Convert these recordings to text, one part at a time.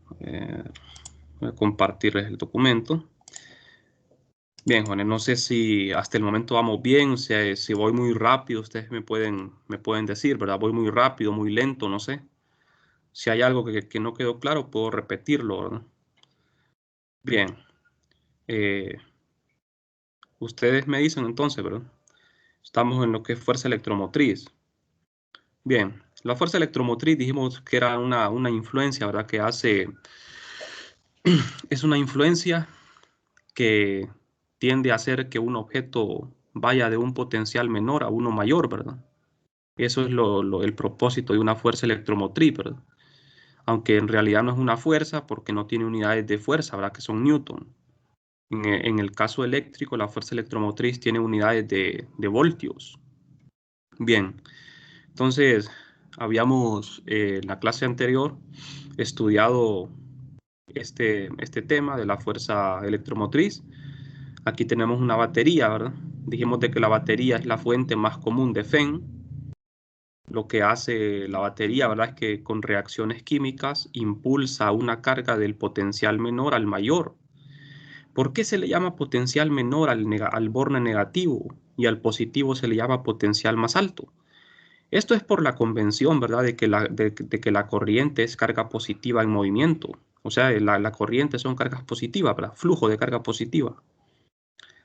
Voy a compartirles el documento. Bien, jóvenes, no sé si hasta el momento vamos bien, o sea, si voy muy rápido, ustedes me pueden decir, ¿verdad? Voy muy rápido, muy lento, no sé. Si hay algo que no quedó claro, puedo repetirlo, ¿verdad? Bien, eh, ustedes me dicen entonces, ¿verdad? Estamos en lo que es fuerza electromotriz. Bien, la fuerza electromotriz dijimos que era una influencia, ¿verdad? Que hace, es una influencia que tiende a hacer que un objeto vaya de un potencial menor a uno mayor, ¿verdad? Eso es el propósito de una fuerza electromotriz, ¿verdad? Aunque en realidad no es una fuerza porque no tiene unidades de fuerza, ¿verdad? Que son newton. En el caso eléctrico, la fuerza electromotriz tiene unidades de voltios. Bien, entonces habíamos en la clase anterior estudiado este tema de la fuerza electromotriz. Aquí tenemos una batería, ¿verdad? Dijimos de que la batería es la fuente más común de FEN. Lo que hace la batería, ¿verdad? Es que con reacciones químicas impulsa una carga del potencial menor al mayor. ¿Por qué se le llama potencial menor al borne negativo y al positivo se le llama potencial más alto? Esto es por la convención, ¿verdad? De que la corriente es carga positiva en movimiento. O sea, la corriente son cargas positivas, ¿verdad? Flujo de carga positiva.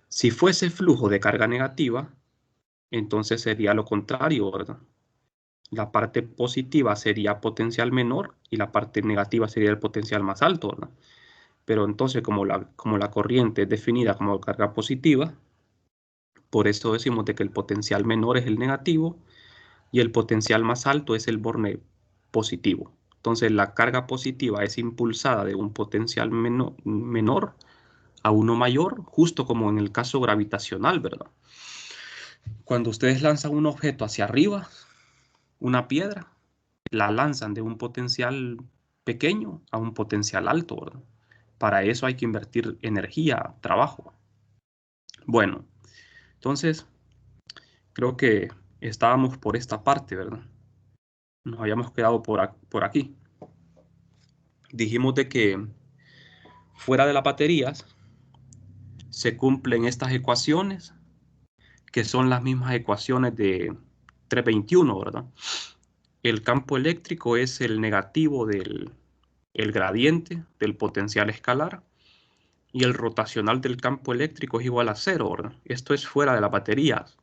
Si fuese flujo de carga negativa, entonces sería lo contrario, ¿verdad? La parte positiva sería potencial menor y la parte negativa sería el potencial más alto, ¿verdad? Pero entonces, como la corriente es definida como carga positiva, por eso decimos de que el potencial menor es el negativo y el potencial más alto es el borne positivo. Entonces, la carga positiva es impulsada de un potencial menor a uno mayor, justo como en el caso gravitacional, ¿verdad? Cuando ustedes lanzan un objeto hacia arriba, una piedra, la lanzan de un potencial pequeño a un potencial alto, ¿verdad? Para eso hay que invertir energía, trabajo. Bueno, entonces creo que estábamos por esta parte, ¿verdad? Nos habíamos quedado por aquí. Dijimos de que fuera de las baterías se cumplen estas ecuaciones, que son las mismas ecuaciones de 321, ¿verdad? El campo eléctrico es el negativo del el gradiente del potencial escalar y el rotacional del campo eléctrico es igual a cero, ¿verdad? Esto es fuera de las baterías.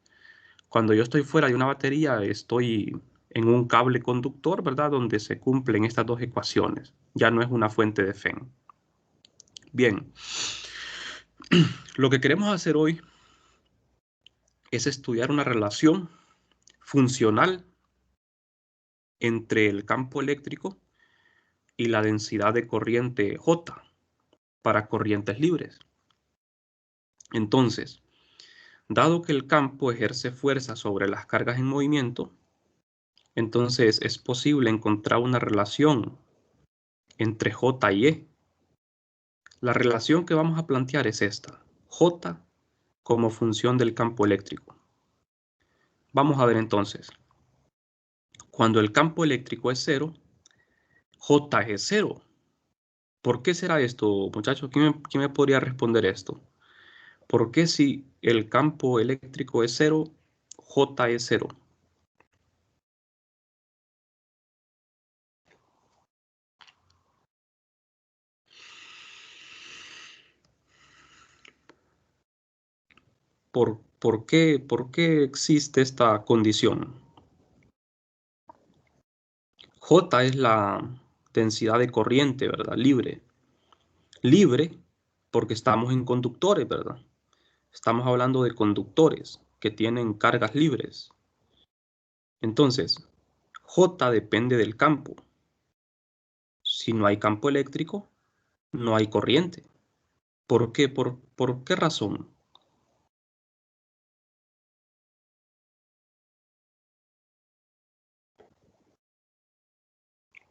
Cuando yo estoy fuera de una batería, estoy en un cable conductor, ¿verdad? Donde se cumplen estas dos ecuaciones. Ya no es una fuente de FEN. Bien, lo que queremos hacer hoy es estudiar una relación funcional entre el campo eléctrico y la densidad de corriente J para corrientes libres. Entonces, dado que el campo ejerce fuerza sobre las cargas en movimiento, entonces es posible encontrar una relación entre J y E. La relación que vamos a plantear es esta: J como función del campo eléctrico. Vamos a ver entonces. Cuando el campo eléctrico es cero, J es cero. ¿Por qué será esto, muchachos? ¿Quién me podría responder esto? ¿Por qué si el campo eléctrico es cero, J es cero? ¿Por qué existe esta condición? J es la densidad de corriente, ¿verdad? Libre. Libre porque estamos en conductores, ¿verdad? Estamos hablando de conductores que tienen cargas libres. Entonces, J depende del campo. Si no hay campo eléctrico, no hay corriente. ¿Por qué? ¿Por qué razón?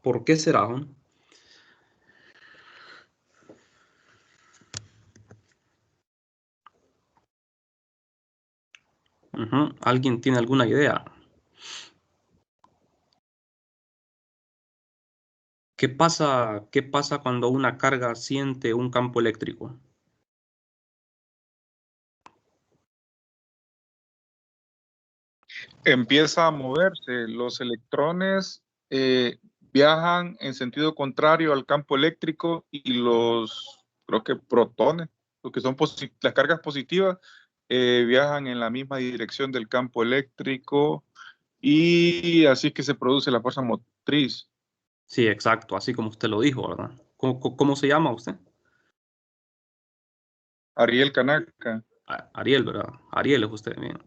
¿Por qué será? ¿Alguien tiene alguna idea? qué pasa cuando una carga siente un campo eléctrico? Empieza a moverse. Los electrones viajan en sentido contrario al campo eléctrico y creo que protones, lo que son las cargas positivas, viajan en la misma dirección del campo eléctrico y así es que se produce la fuerza motriz. Sí, exacto, así como usted lo dijo, ¿verdad? ¿Cómo se llama usted? Ariel Kanaka. Ariel, ¿verdad? Ariel es usted, bien.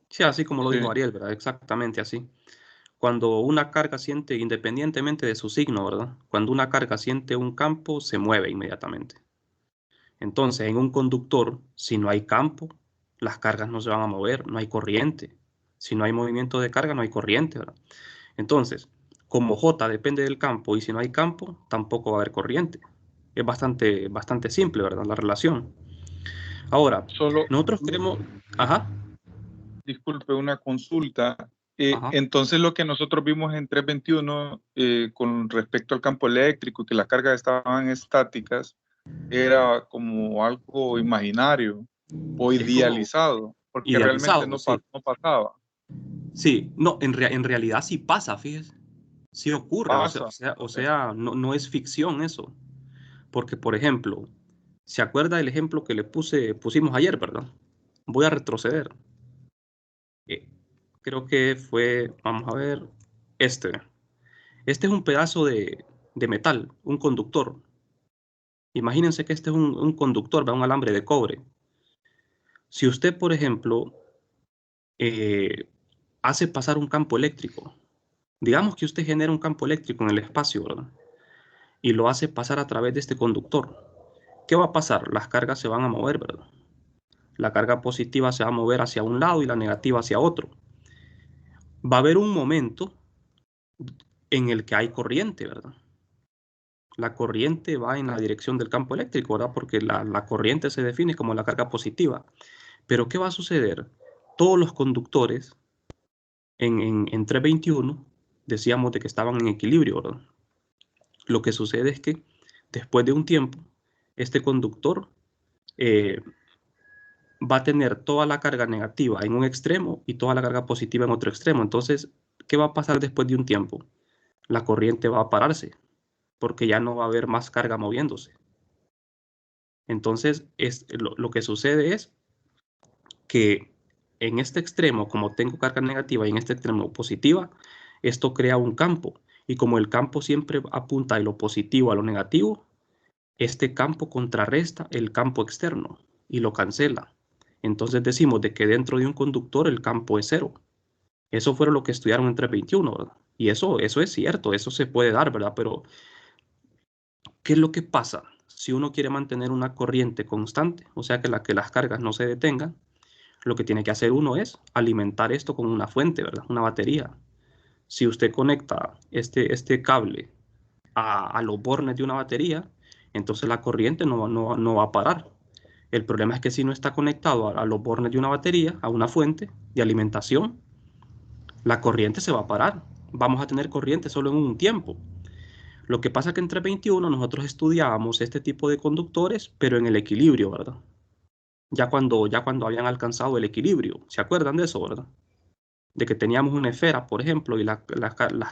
Sí, así como lo dijo Sí. Ariel, ¿verdad? Exactamente así. Cuando una carga siente, independientemente de su signo, ¿verdad? Cuando una carga siente un campo, se mueve inmediatamente. Entonces, en un conductor, si no hay campo, las cargas no se van a mover, no hay corriente. Si no hay movimiento de carga, no hay corriente, ¿verdad? Entonces, como J depende del campo y si no hay campo, tampoco va a haber corriente. Es bastante simple, ¿verdad? La relación. Ahora, Solo, nosotros queremos... Ajá, disculpe, una consulta. ajá. Entonces, lo que nosotros vimos en 321 con respecto al campo eléctrico, que las cargas estaban estáticas, era como algo imaginario o Es como idealizado, porque realmente idealizado, no, sí. no pasaba. Sí, no, en realidad sí pasa, fíjese. Sí ocurre, Pasa. no es ficción eso. Porque, por ejemplo, ¿se acuerda del ejemplo que pusimos ayer, verdad? Voy a retroceder. Eh, Creo que fue, vamos a ver, este. Este es un pedazo de metal, un conductor. Imagínense que este es un conductor, ¿verdad? Un alambre de cobre. Si usted, por ejemplo, eh, hace pasar un campo eléctrico, digamos que usted genera un campo eléctrico en el espacio, ¿verdad? Y lo hace pasar a través de este conductor. ¿Qué va a pasar? Las cargas se van a mover, ¿verdad? La carga positiva se va a mover hacia un lado y la negativa hacia otro. Va a haber un momento en el que hay corriente, ¿verdad? La corriente va en la dirección del campo eléctrico, ¿verdad? Porque la corriente se define como la carga positiva. Pero ¿qué va a suceder? Todos los conductores en 321 decíamos de que estaban en equilibrio, ¿verdad? Lo que sucede es que después de un tiempo, este conductor eh, va a tener toda la carga negativa en un extremo y toda la carga positiva en otro extremo. Entonces, ¿qué va a pasar después de un tiempo? La corriente va a pararse porque ya no va a haber más carga moviéndose. Entonces, lo que sucede es que en este extremo, como tengo carga negativa y en este extremo positiva, esto crea un campo. Y como el campo siempre apunta de lo positivo a lo negativo, este campo contrarresta el campo externo y lo cancela. Entonces decimos de que dentro de un conductor el campo es cero. Eso fue lo que estudiaron en 321, ¿verdad? Y eso es cierto, eso se puede dar, ¿verdad? Pero, ¿qué es lo que pasa si uno quiere mantener una corriente constante? O sea, que las cargas no se detengan. Lo que tiene que hacer uno es alimentar esto con una fuente, ¿verdad? Una batería. Si usted conecta este cable a los bornes de una batería, entonces la corriente no va a parar. El problema es que si no está conectado a los bornes de una batería, a una fuente de alimentación, la corriente se va a parar. Vamos a tener corriente solo en un tiempo. Lo que pasa es que en 321 nosotros estudiábamos este tipo de conductores, pero en el equilibrio, ¿verdad? Ya cuando habían alcanzado el equilibrio. ¿Se acuerdan de eso, verdad? De que teníamos una esfera, por ejemplo, y las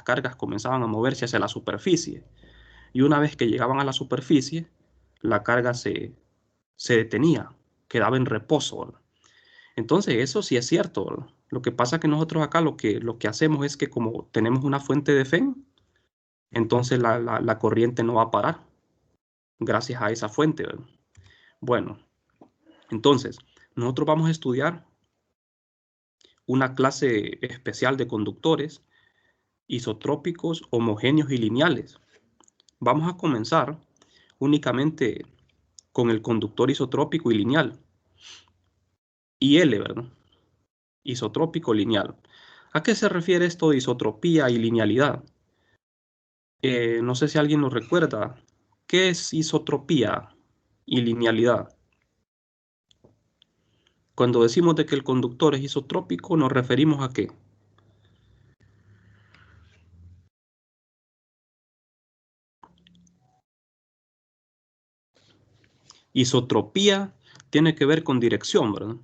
cargas comenzaban a moverse hacia la superficie. Y una vez que llegaban a la superficie, la carga se detenía, quedaba en reposo, ¿verdad? Entonces, eso sí es cierto, ¿verdad? Lo que pasa es que nosotros acá lo que hacemos es que como tenemos una fuente de FEN, entonces la corriente no va a parar gracias a esa fuente, ¿verdad? Bueno, entonces, nosotros vamos a estudiar una clase especial de conductores isotrópicos, homogéneos y lineales. Vamos a comenzar únicamente con el conductor isotrópico y lineal. IL, ¿verdad? Isotrópico lineal. ¿A qué se refiere esto de isotropía y linealidad? No sé si alguien nos recuerda. ¿Qué es isotropía y linealidad? Cuando decimos de que el conductor es isotrópico, ¿nos referimos a qué? Isotropía tiene que ver con dirección, ¿verdad?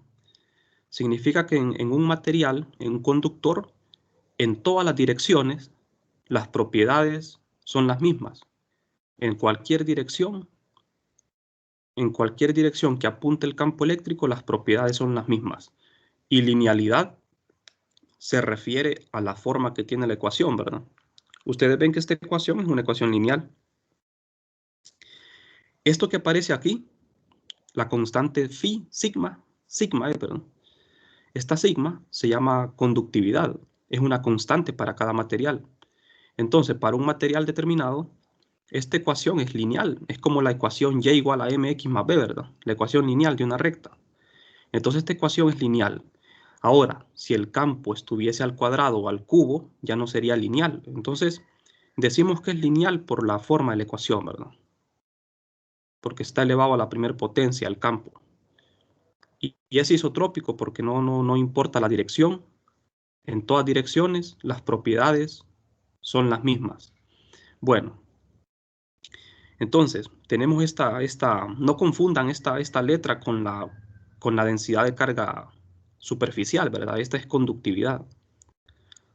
Significa que en un material, en un conductor, en todas las direcciones, las propiedades son las mismas. En cualquier dirección que apunte el campo eléctrico, las propiedades son las mismas. Y linealidad se refiere a la forma que tiene la ecuación, ¿verdad? Ustedes ven que esta ecuación es una ecuación lineal. Esto que aparece aquí, la constante phi, perdón. Esta sigma se llama conductividad. Es una constante para cada material. Entonces, para un material determinado, esta ecuación es lineal. Es como la ecuación y igual a mx más b, ¿verdad? La ecuación lineal de una recta. Entonces, esta ecuación es lineal. Ahora, si el campo estuviese al cuadrado o al cubo, ya no sería lineal. Entonces, decimos que es lineal por la forma de la ecuación, ¿verdad? Porque está elevado a la primera potencia el campo. Y es isotrópico porque no importa la dirección. En todas direcciones, las propiedades son las mismas. Bueno, entonces, tenemos no confundan esta letra con la densidad de carga superficial, ¿verdad? Esta es conductividad.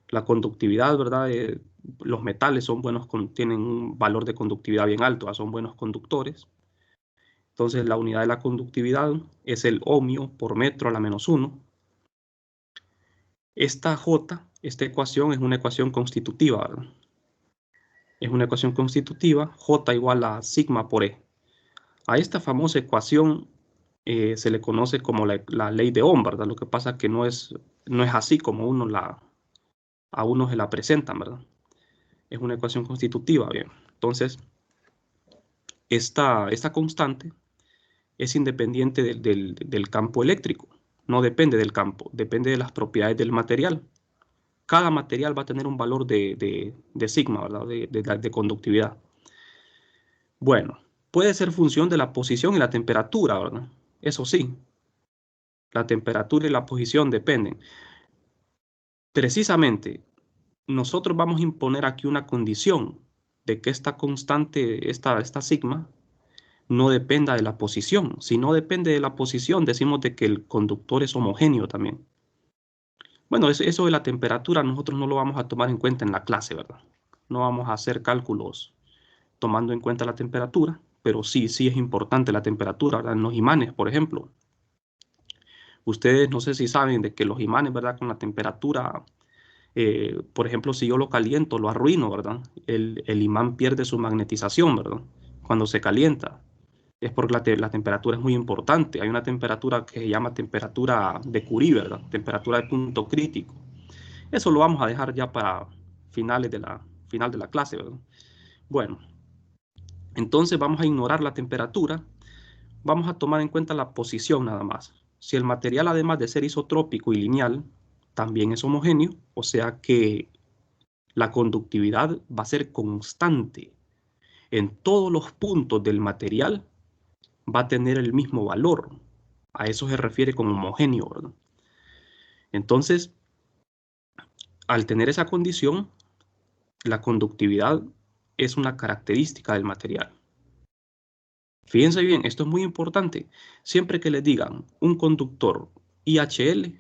La conductividad, ¿verdad? Los metales son buenos, tienen un valor de conductividad bien alto, son buenos conductores. Entonces, la unidad de la conductividad es el ohmio por metro a la -1. Esta ecuación es una ecuación constitutiva, ¿verdad? Es una ecuación constitutiva, J igual a sigma por E. A esta famosa ecuación se le conoce como la ley de Ohm, ¿verdad? Lo que pasa es que no es así como a uno se la presentan, ¿verdad? Es una ecuación constitutiva, bien. Entonces, esta constante es independiente del campo eléctrico. No depende del campo, depende de las propiedades del material. Cada material va a tener un valor de sigma, ¿verdad? De conductividad. Bueno, puede ser función de la posición y la temperatura, ¿verdad? Eso sí, la temperatura y la posición dependen. Precisamente, nosotros vamos a imponer aquí una condición de que esta constante, esta sigma, no dependa de la posición. Si no depende de la posición, decimos de que el conductor es homogéneo también. Bueno, eso de la temperatura nosotros no lo vamos a tomar en cuenta en la clase, ¿verdad? No vamos a hacer cálculos tomando en cuenta la temperatura, pero sí es importante la temperatura, ¿verdad? En los imanes, por ejemplo. Ustedes no sé si saben de que los imanes, ¿verdad? Con la temperatura, por ejemplo, si yo lo caliento, lo arruino, ¿verdad? El imán pierde su magnetización, ¿verdad? Cuando se calienta. Es porque la temperatura es muy importante. Hay una temperatura que se llama temperatura de Curie, ¿verdad? Temperatura de punto crítico. Eso lo vamos a dejar ya para final de la clase, ¿verdad? Bueno, entonces vamos a ignorar la temperatura. Vamos a tomar en cuenta la posición nada más. Si el material, además de ser isotrópico y lineal, también es homogéneo, o sea que la conductividad va a ser constante. En todos los puntos del material va a tener el mismo valor. A eso se refiere con homogéneo, ¿verdad? Entonces, al tener esa condición, la conductividad es una característica del material. Fíjense bien, esto es muy importante. Siempre que les digan un conductor IHL,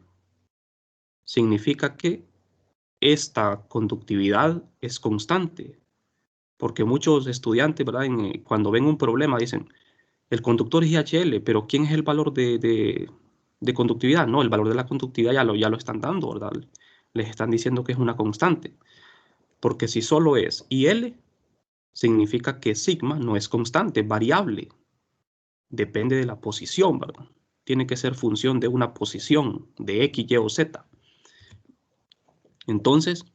significa que esta conductividad es constante. Porque muchos estudiantes, ¿verdad? Cuando ven un problema dicen, el conductor es IHL, pero ¿quién es el valor de conductividad? No, el valor de la conductividad ya lo están dando, ¿verdad? Les están diciendo que es una constante. Porque si solo es IL, significa que sigma no es constante, es variable. Depende de la posición, ¿verdad? Tiene que ser función de una posición, de X, Y o Z. Entonces,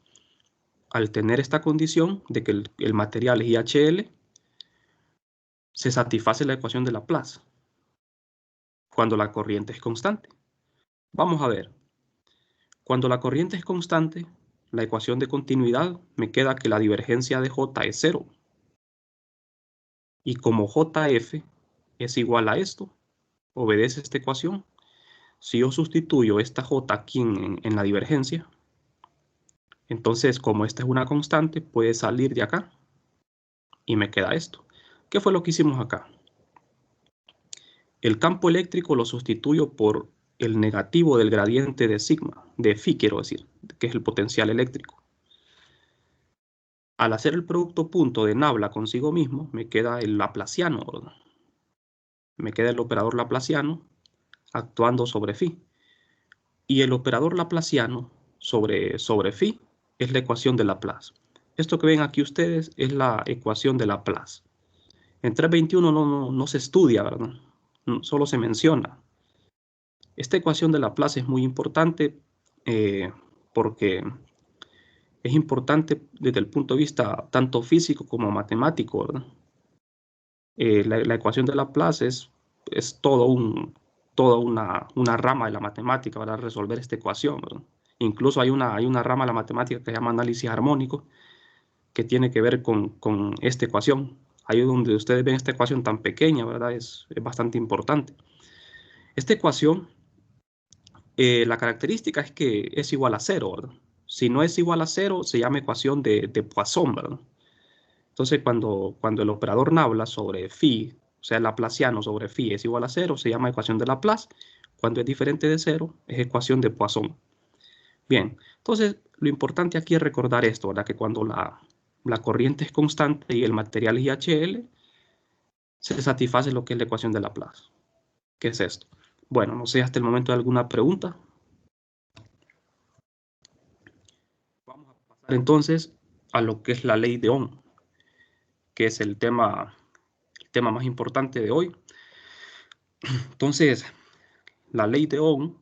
al tener esta condición de que el material es IHL, se satisface la ecuación de Laplace cuando la corriente es constante. Vamos a ver. Cuando la corriente es constante, la ecuación de continuidad me queda que la divergencia de J es 0. Y como JF es igual a esto, obedece esta ecuación. Si yo sustituyo esta J aquí en la divergencia, entonces como esta es una constante, puede salir de acá y me queda esto. ¿Qué fue lo que hicimos acá? El campo eléctrico lo sustituyo por el negativo del gradiente de sigma, de phi quiero decir, que es el potencial eléctrico. Al hacer el producto punto de Nabla consigo mismo, me queda el laplaciano, ¿verdad? Me queda el operador laplaciano actuando sobre phi. Y el operador laplaciano sobre phi es la ecuación de Laplace. Esto que ven aquí ustedes es la ecuación de Laplace. En 321 no se estudia, ¿verdad? Solo se menciona. Esta ecuación de Laplace es muy importante porque es importante desde el punto de vista tanto físico como matemático, ¿verdad? La ecuación de Laplace es toda una rama de la matemática para resolver esta ecuación, ¿verdad? Incluso hay una rama de la matemática que se llama análisis armónico, que tiene que ver con esta ecuación. Ahí donde ustedes ven esta ecuación tan pequeña, ¿verdad? Es bastante importante. Esta ecuación, la característica es que es igual a 0, ¿verdad? Si no es igual a 0, se llama ecuación de Poisson, ¿verdad? Entonces, cuando el operador Nabla sobre phi, o sea, el laplaciano sobre phi es igual a 0, se llama ecuación de Laplace. Cuando es diferente de 0, es ecuación de Poisson. Bien, entonces, lo importante aquí es recordar esto, ¿verdad? Que cuando la corriente es constante y el material es IHL, se satisface lo que es la ecuación de Laplace. ¿Qué es esto? Bueno, no sé, hasta el momento hay alguna pregunta. Vamos a pasar entonces a lo que es la ley de Ohm, que es el tema más importante de hoy. Entonces, la ley de Ohm,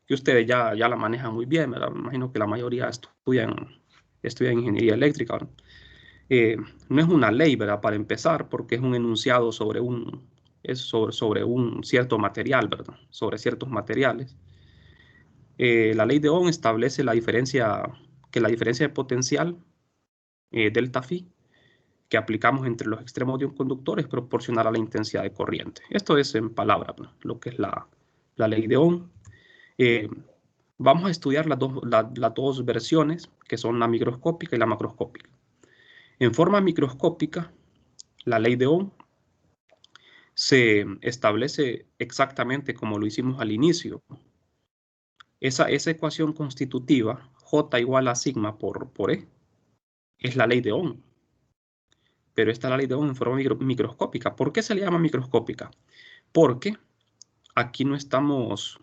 que ustedes ya la manejan muy bien, ¿verdad? Me imagino que la mayoría estudian ingeniería eléctrica, ¿verdad? No es una ley, ¿verdad? Para empezar, porque es un enunciado sobre un cierto material, ¿verdad? Sobre ciertos materiales. La ley de Ohm establece la diferencia de potencial delta phi que aplicamos entre los extremos de un conductor es proporcional a la intensidad de corriente. Esto es en palabras, ¿no? Lo que es la ley de Ohm. Vamos a estudiar las dos versiones, que son la microscópica y la macroscópica. En forma microscópica, la ley de Ohm se establece exactamente como lo hicimos al inicio. Esa ecuación constitutiva, J igual a sigma por E, es la ley de Ohm. Pero esta es la ley de Ohm en forma microscópica. ¿Por qué se le llama microscópica? Porque aquí no estamos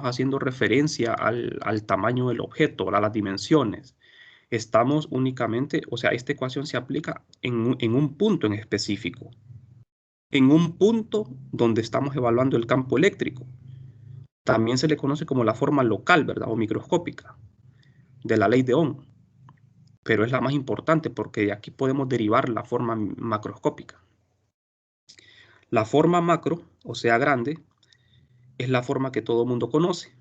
haciendo referencia al tamaño del objeto, a las dimensiones. Estamos únicamente, o sea, esta ecuación se aplica en un punto en específico. En un punto donde estamos evaluando el campo eléctrico. También se le conoce como la forma local, ¿verdad? O microscópica de la ley de Ohm. Pero es la más importante porque de aquí podemos derivar la forma macroscópica. La forma macro, o sea, grande, es la forma que todo el mundo conoce,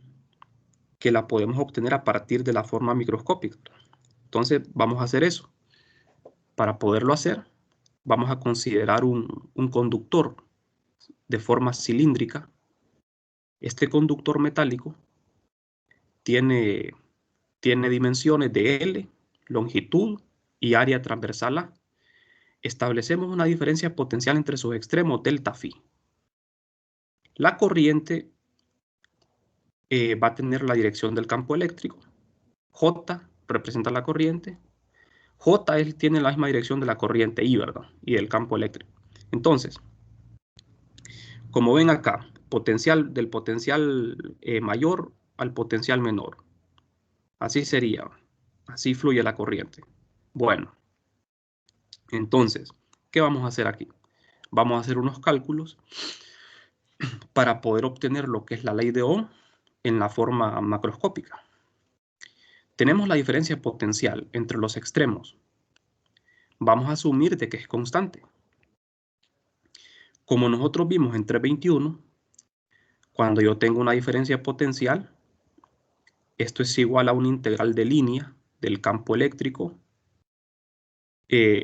que la podemos obtener a partir de la forma microscópica. Entonces, vamos a hacer eso. Para poderlo hacer, vamos a considerar un conductor de forma cilíndrica. Este conductor metálico tiene dimensiones de L, longitud y área transversal A. Establecemos una diferencia potencial entre sus extremos, delta phi. La corriente va a tener la dirección del campo eléctrico. J representa la corriente. J tiene la misma dirección de la corriente I, ¿verdad? Y del campo eléctrico. Entonces, como ven acá, del potencial mayor al potencial menor. Así sería. Así fluye la corriente. Bueno, entonces, ¿qué vamos a hacer aquí? Vamos a hacer unos cálculos para poder obtener lo que es la ley de Ohm en la forma macroscópica. Tenemos la diferencia potencial entre los extremos. Vamos a asumir de que es constante. Como nosotros vimos en 321, cuando yo tengo una diferencia potencial, esto es igual a una integral de línea del campo eléctrico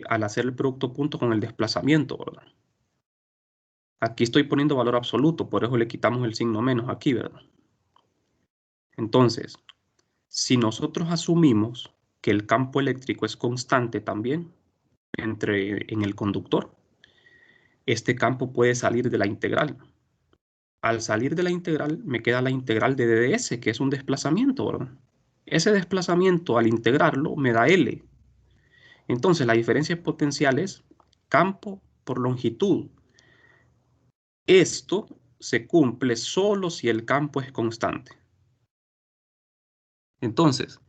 al hacer el producto punto con el desplazamiento, ¿verdad? Aquí estoy poniendo valor absoluto, por eso le quitamos el signo menos aquí, ¿verdad? Entonces, si nosotros asumimos que el campo eléctrico es constante también en el conductor, este campo puede salir de la integral. Al salir de la integral, me queda la integral de ds, que es un desplazamiento, ¿verdad? Ese desplazamiento, al integrarlo, me da L. Entonces, la diferencia potencial es campo por longitud. Esto se cumple solo si el campo es constante. Entonces,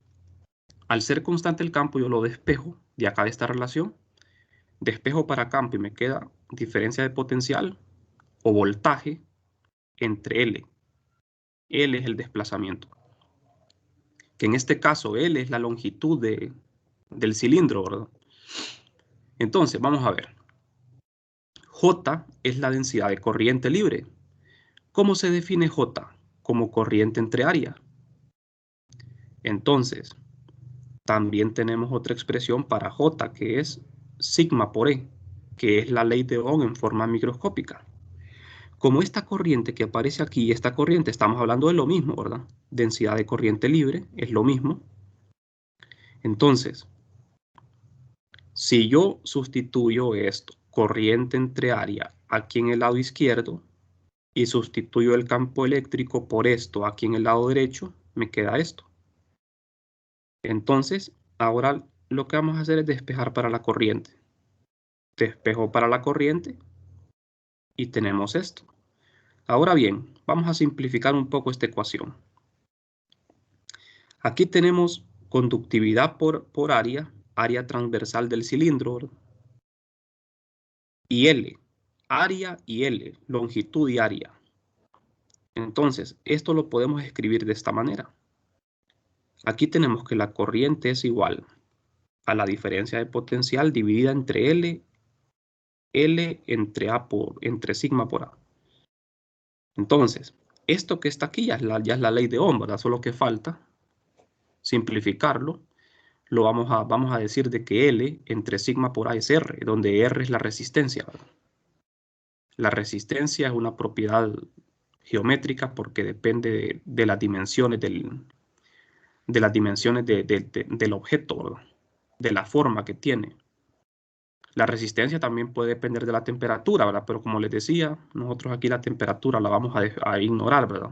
al ser constante el campo, yo lo despejo de acá de esta relación. Despejo para campo y me queda diferencia de potencial o voltaje entre L. L es el desplazamiento. Que en este caso L es la longitud del cilindro, ¿verdad? Entonces, vamos a ver. J es la densidad de corriente libre. ¿Cómo se define J? Como corriente entre área. Entonces, también tenemos otra expresión para J, que es sigma por E, que es la ley de Ohm en forma microscópica. Como esta corriente que aparece aquí y esta corriente, estamos hablando de lo mismo, ¿verdad? Densidad de corriente libre es lo mismo. Entonces, si yo sustituyo esto, corriente entre área, aquí en el lado izquierdo, y sustituyo el campo eléctrico por esto aquí en el lado derecho, me queda esto. Entonces, ahora lo que vamos a hacer es despejar para la corriente. Despejo para la corriente y tenemos esto. Ahora bien, vamos a simplificar un poco esta ecuación. Aquí tenemos conductividad por área, área transversal del cilindro, ¿verdad? Y L, área y L, longitud y área. Entonces, esto lo podemos escribir de esta manera. Aquí tenemos que la corriente es igual a la diferencia de potencial dividida entre L entre sigma por A. Entonces, esto que está aquí ya es la ley de Ohm, ¿verdad? Solo que falta simplificarlo. Vamos a decir de que L entre sigma por A es R, donde R es la resistencia, ¿verdad? La resistencia es una propiedad geométrica porque depende de las dimensiones del objeto, ¿verdad? De la forma que tiene. La resistencia también puede depender de la temperatura, ¿verdad? Pero como les decía, nosotros aquí la temperatura la vamos a ignorar, ¿verdad?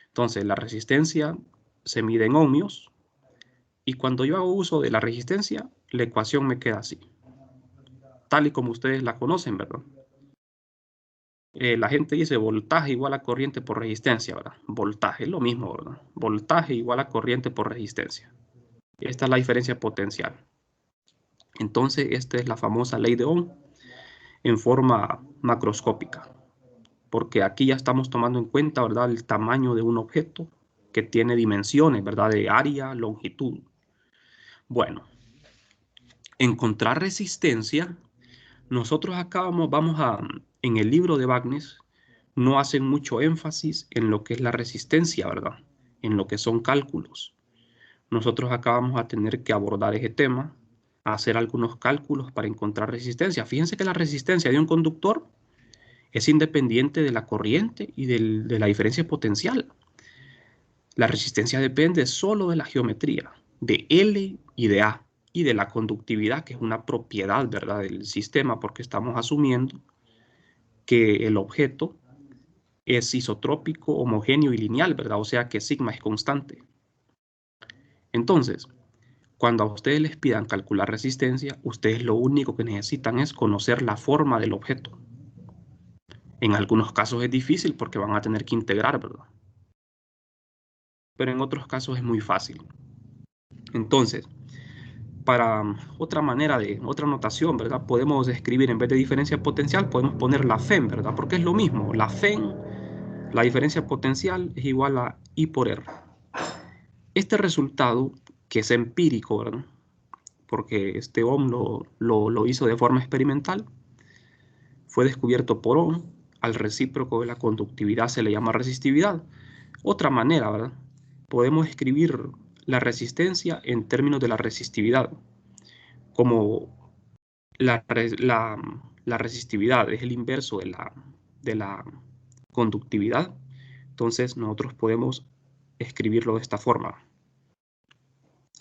Entonces, la resistencia se mide en ohmios y cuando yo hago uso de la resistencia, la ecuación me queda así, tal y como ustedes la conocen, ¿verdad? La gente dice voltaje igual a corriente por resistencia, ¿verdad? Voltaje es lo mismo, ¿verdad? Voltaje igual a corriente por resistencia. Esta es la diferencia potencial. Entonces, esta es la famosa ley de Ohm en forma macroscópica, porque aquí ya estamos tomando en cuenta, ¿verdad?, el tamaño de un objeto que tiene dimensiones, ¿verdad?, de área, longitud. Bueno, encontrar resistencia, nosotros acá en el libro de Wagner, no hacen mucho énfasis en lo que es la resistencia, ¿verdad?, en lo que son cálculos. Nosotros acá vamos a tener que abordar ese tema, hacer algunos cálculos para encontrar resistencia. Fíjense que la resistencia de un conductor es independiente de la corriente y de la diferencia potencial. La resistencia depende solo de la geometría, de L y de A, y de la conductividad, que es una propiedad, ¿verdad?, del sistema, porque estamos asumiendo que el objeto es isotrópico, homogéneo y lineal, ¿verdad? O sea que sigma es constante. Entonces, cuando a ustedes les pidan calcular resistencia, ustedes lo único que necesitan es conocer la forma del objeto. En algunos casos es difícil porque van a tener que integrar, ¿verdad? Pero en otros casos es muy fácil. Entonces, para otra notación, ¿verdad? Podemos escribir en vez de diferencia potencial, podemos poner la FEM, ¿verdad? Porque es lo mismo. La FEM, la diferencia potencial, es igual a I por R. Este resultado, que es empírico, ¿verdad?, porque este Ohm lo hizo de forma experimental, fue descubierto por Ohm. Al recíproco de la conductividad se le llama resistividad. Otra manera, ¿verdad? Podemos escribir la resistencia en términos de la resistividad, como la resistividad es el inverso de la conductividad. Entonces nosotros podemos escribirlo de esta forma.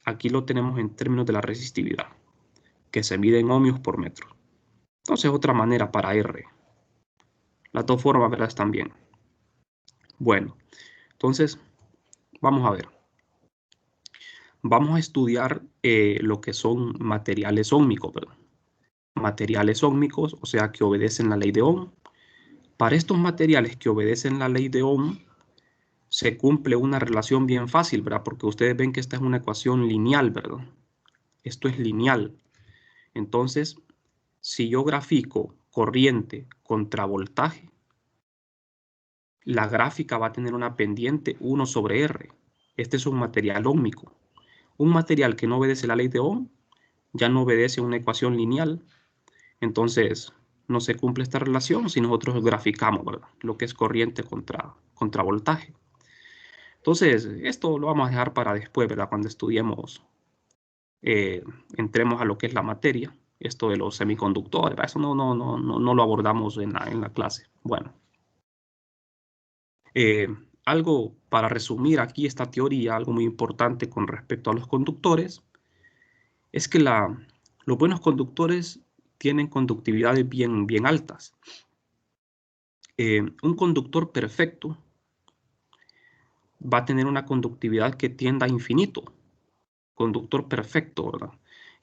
Aquí lo tenemos en términos de la resistividad, que se mide en ohmios por metro. Entonces, otra manera para R. Las dos formas, ¿verdad? Están bien. Bueno, entonces, vamos a ver. Vamos a estudiar lo que son materiales óhmicos, ¿verdad? Materiales óhmicos, o sea, que obedecen la ley de Ohm. Para estos materiales que obedecen la ley de Ohm, se cumple una relación bien fácil, ¿verdad? Porque ustedes ven que esta es una ecuación lineal, ¿verdad? Esto es lineal. Entonces, si yo grafico corriente contra voltaje, la gráfica va a tener una pendiente 1 sobre R. Este es un material óhmico. Un material que no obedece la ley de Ohm ya no obedece una ecuación lineal. Entonces, no se cumple esta relación si nosotros graficamos, ¿verdad? Lo que es corriente contra voltaje. Entonces, esto lo vamos a dejar para después, ¿verdad? Cuando estudiemos, entremos a lo que es la materia, esto de los semiconductores, eso no lo abordamos en la clase. Bueno, algo para resumir aquí esta teoría, algo muy importante con respecto a los conductores, es que los buenos conductores tienen conductividades bien altas. Un conductor perfecto va a tener una conductividad que tienda a infinito. Conductor perfecto, ¿verdad?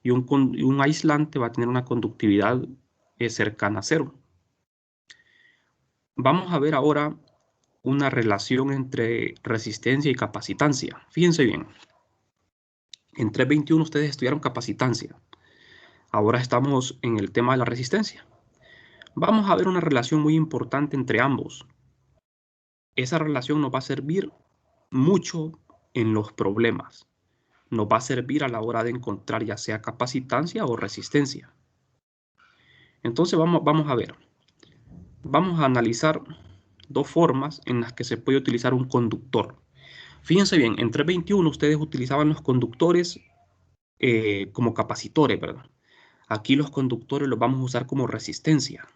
Y un aislante va a tener una conductividad cercana a cero. Vamos a ver ahora una relación entre resistencia y capacitancia. Fíjense bien. En 321 ustedes estudiaron capacitancia. Ahora estamos en el tema de la resistencia. Vamos a ver una relación muy importante entre ambos. Esa relación nos va a servir mucho en los problemas. Nos va a servir a la hora de encontrar ya sea capacitancia o resistencia. Entonces vamos a ver. Vamos a analizar dos formas en las que se puede utilizar un conductor. Fíjense bien, en 321 ustedes utilizaban los conductores como capacitores, ¿verdad? Aquí los conductores los vamos a usar como resistencia.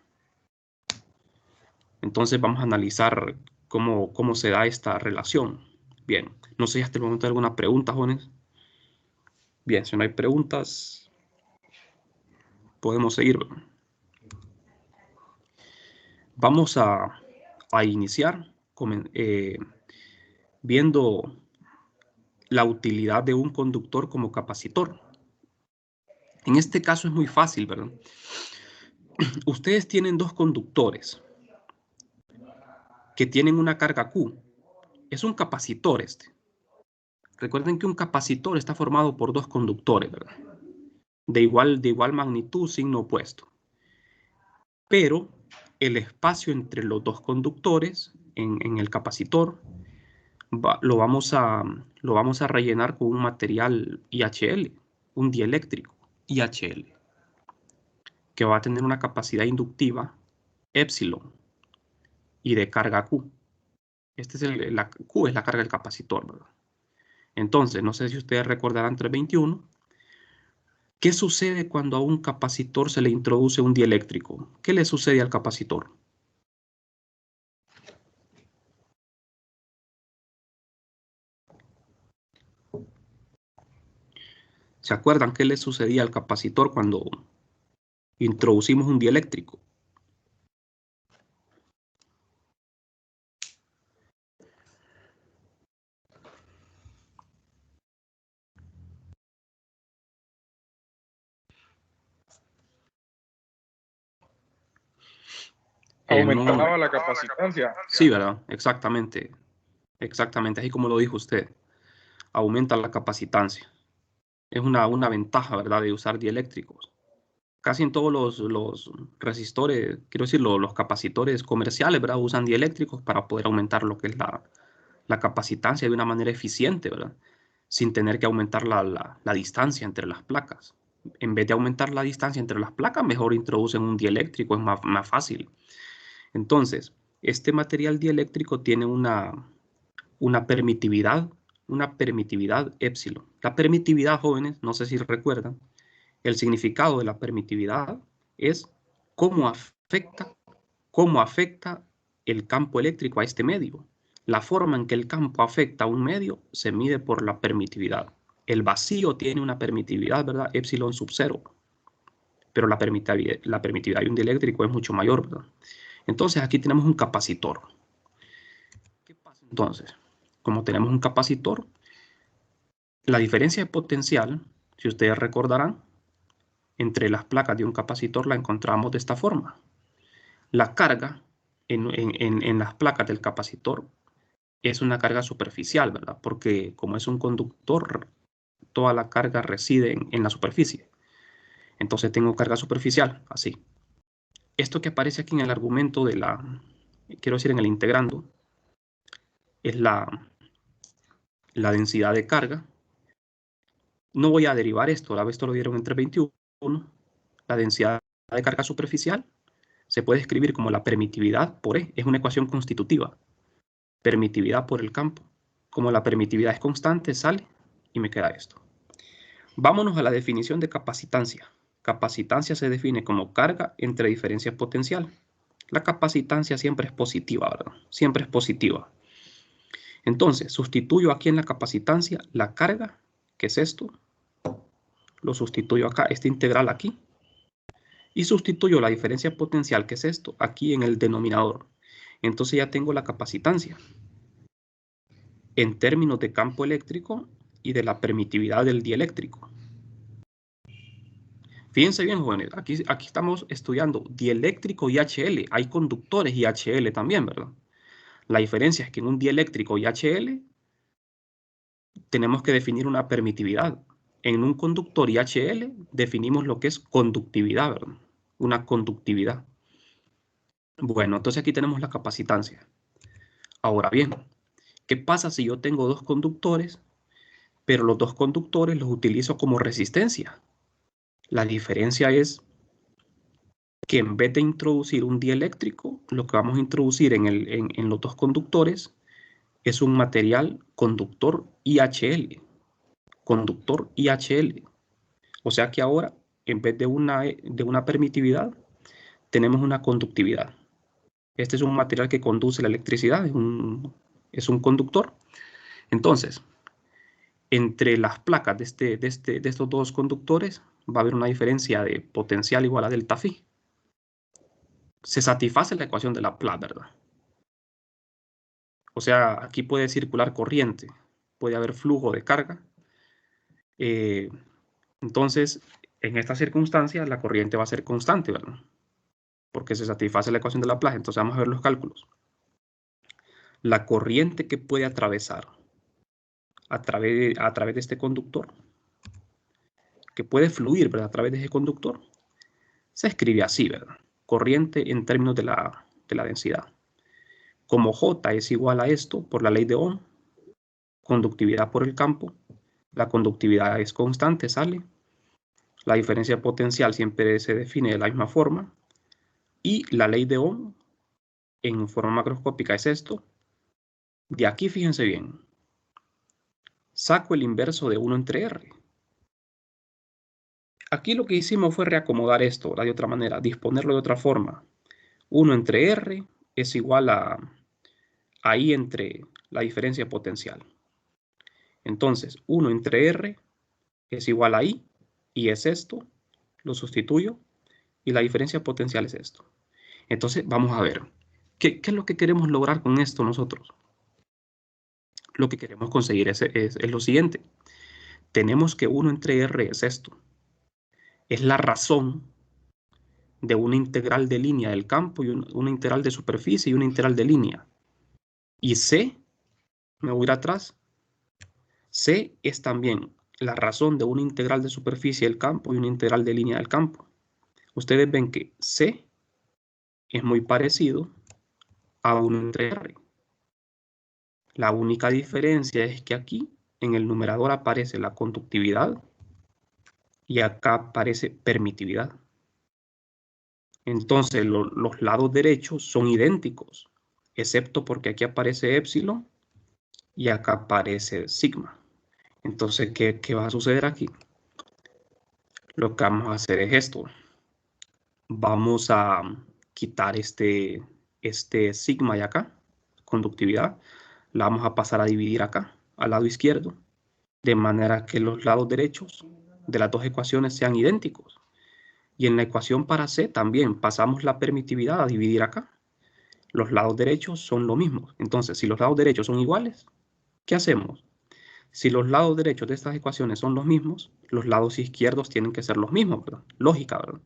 Entonces vamos a analizar cómo se da esta relación. Bien, no sé si hasta el momento hay alguna pregunta, jóvenes. Bien, si no hay preguntas, podemos seguir. Vamos a iniciar viendo la utilidad de un conductor como capacitor. En este caso es muy fácil, ¿verdad? Ustedes tienen dos conductores que tienen una carga Q. Es un capacitor este. Recuerden que un capacitor está formado por dos conductores, ¿verdad? De igual magnitud, signo opuesto. Pero el espacio entre los dos conductores en el capacitor lo vamos a rellenar con un material IHL, un dieléctrico IHL, que va a tener una capacidad inductiva epsilon y de carga Q. La Q es la carga del capacitor, ¿verdad? Entonces, no sé si ustedes recordarán 321. ¿Qué sucede cuando a un capacitor se le introduce un dieléctrico? ¿Qué le sucede al capacitor? ¿Se acuerdan qué le sucedía al capacitor cuando introducimos un dieléctrico? Aumentaba la capacitancia. Sí, ¿verdad? Exactamente. Exactamente, así como lo dijo usted. Aumenta la capacitancia. Es una ventaja, ¿verdad?, de usar dieléctricos. Casi en todos los resistores, quiero decir, los capacitores comerciales, ¿verdad?, usan dieléctricos para poder aumentar lo que es la capacitancia de una manera eficiente, ¿verdad?, sin tener que aumentar la distancia entre las placas. En vez de aumentar la distancia entre las placas, mejor introducen un dieléctrico, es más fácil. Entonces, este material dieléctrico tiene una permitividad epsilon. La permitividad, jóvenes, no sé si recuerdan, el significado de la permitividad es cómo afecta el campo eléctrico a este medio. La forma en que el campo afecta a un medio se mide por la permitividad. El vacío tiene una permitividad, ¿verdad? Epsilon sub 0. pero la permitividad de un dieléctrico es mucho mayor, ¿verdad? Entonces aquí tenemos un capacitor. ¿Qué pasa entonces? Como tenemos un capacitor, la diferencia de potencial, si ustedes recordarán, entre las placas de un capacitor la encontramos de esta forma. La carga en las placas del capacitor es una carga superficial, ¿verdad? Porque como es un conductor, toda la carga reside en la superficie. Entonces tengo carga superficial, así. Esto que aparece aquí en el argumento de quiero decir en el integrando, es la densidad de carga. No voy a derivar esto, esto lo dieron en 321. La densidad de carga superficial se puede escribir como la permitividad por E, es una ecuación constitutiva. Permitividad por el campo. Como la permitividad es constante, sale y me queda esto. Vámonos a la definición de capacitancia. Capacitancia se define como carga entre diferencias potencial. La capacitancia siempre es positiva, ¿verdad? Siempre es positiva. Entonces, sustituyo aquí en la capacitancia la carga, que es esto. Lo sustituyo acá, esta integral aquí. Y sustituyo la diferencia potencial, que es esto, aquí en el denominador. Entonces ya tengo la capacitancia en términos de campo eléctrico y de la permitividad del dieléctrico. Fíjense bien, jóvenes, aquí estamos estudiando dieléctrico y HL. Hay conductores y HL también, ¿verdad? La diferencia es que en un dieléctrico y HL tenemos que definir una permitividad. En un conductor y HL definimos lo que es conductividad, ¿verdad? Una conductividad. Bueno, entonces aquí tenemos la capacitancia. Ahora bien, ¿qué pasa si yo tengo dos conductores, pero los dos conductores los utilizo como resistencia? La diferencia es que en vez de introducir un dieléctrico, lo que vamos a introducir en los dos conductores es un material conductor IHL. Conductor IHL. O sea que ahora, en vez de una permitividad, tenemos una conductividad. Este es un material que conduce la electricidad, es un conductor. Entonces, entre las placas de estos dos conductores va a haber una diferencia de potencial igual a delta phi. Se satisface la ecuación de Laplace, ¿verdad? O sea, aquí puede circular corriente, puede haber flujo de carga. Entonces, en esta circunstancia, la corriente va a ser constante, ¿verdad? Porque se satisface la ecuación de Laplace. Entonces, vamos a ver los cálculos. La corriente que puede atravesar a través de este conductor, que puede fluir, ¿verdad? A través de ese conductor, se escribe así, ¿verdad? Corriente en términos de la densidad. Como J es igual a esto por la ley de Ohm, conductividad por el campo, la conductividad es constante, sale. La diferencia potencial siempre se define de la misma forma. Y la ley de Ohm en forma macroscópica es esto. De aquí, fíjense bien, saco el inverso de 1 entre R. Aquí lo que hicimos fue reacomodar esto de otra manera, disponerlo de otra forma. 1 entre R es igual a I entre la diferencia potencial. Entonces, 1 entre R es igual a I, y es esto, lo sustituyo, y la diferencia potencial es esto. Entonces, vamos a ver, ¿qué es lo que queremos lograr con esto nosotros? Lo que queremos conseguir es lo siguiente. Tenemos que 1 entre R es esto. Es la razón de una integral de línea del campo y una integral de superficie y una integral de línea. Y C, me voy a ir atrás, C es también la razón de una integral de superficie del campo y una integral de línea del campo. Ustedes ven que C es muy parecido a 1 entre R. La única diferencia es que aquí en el numerador aparece la conductividad y acá aparece permitividad. Entonces los lados derechos son idénticos, excepto porque aquí aparece epsilon y acá aparece sigma. Entonces, ¿qué va a suceder aquí? Lo que vamos a hacer es esto. Vamos a quitar este sigma de acá, conductividad. La vamos a pasar a dividir acá, al lado izquierdo, de manera que los lados derechos de las dos ecuaciones sean idénticos. Y en la ecuación para C también pasamos la permitividad a dividir acá. Los lados derechos son lo mismo. Entonces, si los lados derechos son iguales, ¿qué hacemos? Si los lados derechos de estas ecuaciones son los mismos, los lados izquierdos tienen que ser los mismos, ¿verdad? Lógica, ¿verdad?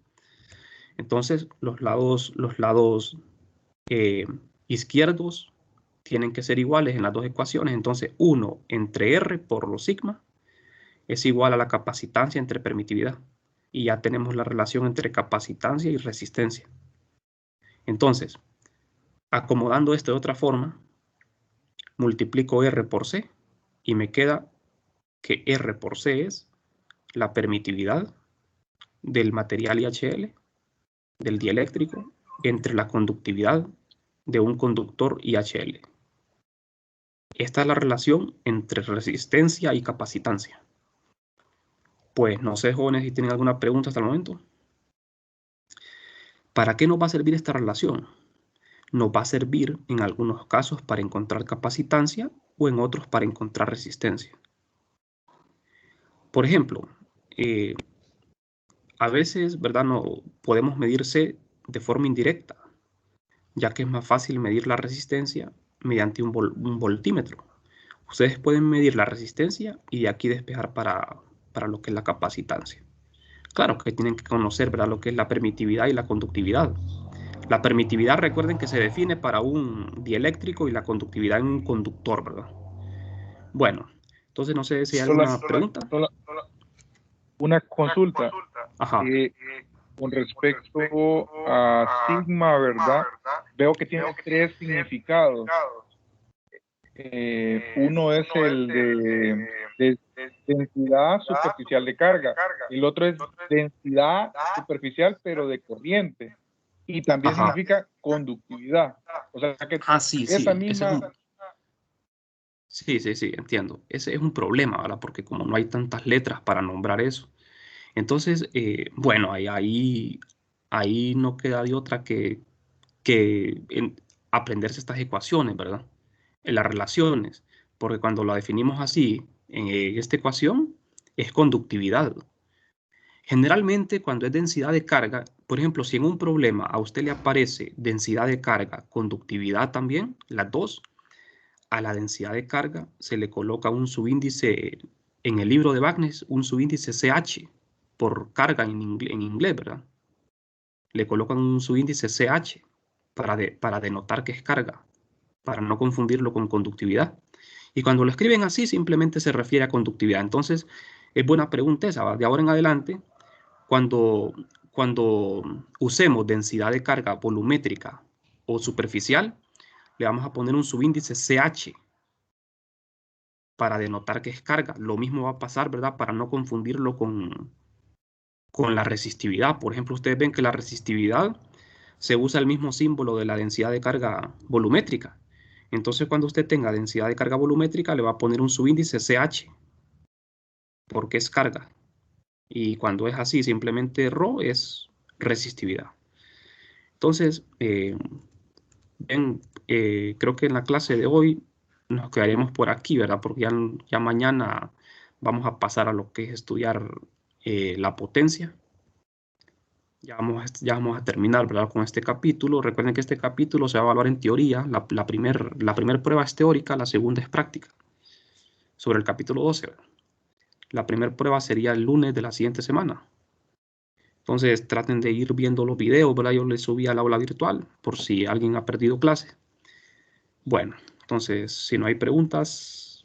Entonces, los lados izquierdos tienen que ser iguales en las dos ecuaciones. Entonces, 1 entre R por los sigma es igual a la capacitancia entre permitividad. Y ya tenemos la relación entre capacitancia y resistencia. Entonces, acomodando esto de otra forma, multiplico R por C y me queda que R por C es la permitividad del material IHL, del dieléctrico, entre la conductividad de un conductor IHL. Esta es la relación entre resistencia y capacitancia. Pues no sé, jóvenes, si tienen alguna pregunta hasta el momento. ¿Para qué nos va a servir esta relación? Nos va a servir en algunos casos para encontrar capacitancia o en otros para encontrar resistencia. Por ejemplo, a veces, ¿verdad? No podemos medirse de forma indirecta, ya que es más fácil medir la resistencia mediante un voltímetro. Ustedes pueden medir la resistencia y de aquí despejar para lo que es la capacitancia. Claro que tienen que conocer, ¿verdad?, lo que es la permitividad y la conductividad. La permitividad, recuerden que se define para un dieléctrico y la conductividad en un conductor, ¿verdad? Bueno, entonces no sé si hay alguna pregunta. Una consulta. Ajá. Con respecto a sigma, ¿verdad? Veo que tiene 3 significados. Uno es el de densidad superficial de carga. El otro es densidad superficial, pero de corriente. Y también Ajá. significa conductividad. O sea que Sí, esa sí. misma... Sí, entiendo. Ese es un problema, ¿verdad? Porque como no hay tantas letras para nombrar eso. Entonces, bueno, ahí no queda de otra que aprenderse estas ecuaciones, ¿verdad? En las relaciones, porque cuando la definimos así, en esta ecuación, es conductividad. Generalmente, cuando es densidad de carga, por ejemplo, si en un problema a usted le aparece densidad de carga, conductividad también, las dos, a la densidad de carga se le coloca un subíndice, en el libro de Wagner, un subíndice CH, por carga en inglés, ¿verdad? Le colocan un subíndice CH para denotar que es carga, para no confundirlo con conductividad. Y cuando lo escriben así, simplemente se refiere a conductividad. Entonces, es buena pregunta esa, ¿va? De ahora en adelante, cuando usemos densidad de carga volumétrica o superficial, le vamos a poner un subíndice CH para denotar que es carga. Lo mismo va a pasar, ¿verdad? Para no confundirlo con la resistividad. Por ejemplo, ustedes ven que la resistividad se usa el mismo símbolo de la densidad de carga volumétrica. Entonces, cuando usted tenga densidad de carga volumétrica, le va a poner un subíndice CH, porque es carga. Y cuando es así, simplemente ρ es resistividad. Entonces, creo que en la clase de hoy nos quedaremos por aquí, ¿verdad? Porque ya mañana vamos a pasar a lo que es estudiar la potencia. Ya vamos a terminar, ¿verdad?, con este capítulo. Recuerden que este capítulo se va a evaluar en teoría. La primer prueba es teórica, la segunda es práctica. Sobre el capítulo 12, ¿verdad? La primera prueba sería el lunes de la siguiente semana. Entonces traten de ir viendo los videos, ¿verdad? Yo les subí al aula virtual por si alguien ha perdido clase. Bueno, entonces si no hay preguntas,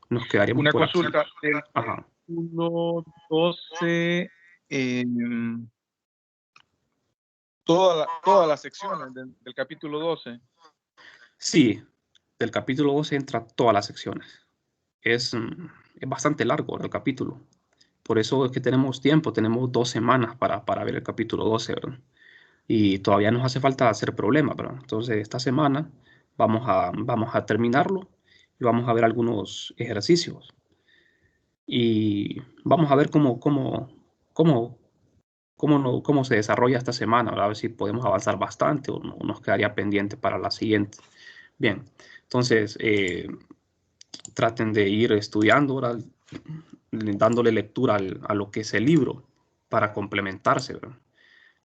nos quedaríamos Una por consulta aquí. del Ajá. capítulo 12, todas las secciones del capítulo 12. Sí, del capítulo 12 entra todas las secciones. Es bastante largo el capítulo. Por eso es que tenemos tiempo, tenemos 2 semanas para ver el capítulo 12, ¿verdad? Y todavía nos hace falta hacer problemas, ¿verdad? Entonces, esta semana vamos a terminarlo y vamos a ver algunos ejercicios. Y vamos a ver cómo se desarrolla esta semana, ¿verdad? A ver si podemos avanzar bastante o nos quedaría pendiente para la siguiente. Bien, entonces traten de ir estudiando, ¿verdad?, dándole lectura a lo que es el libro. para complementarse, ¿verdad?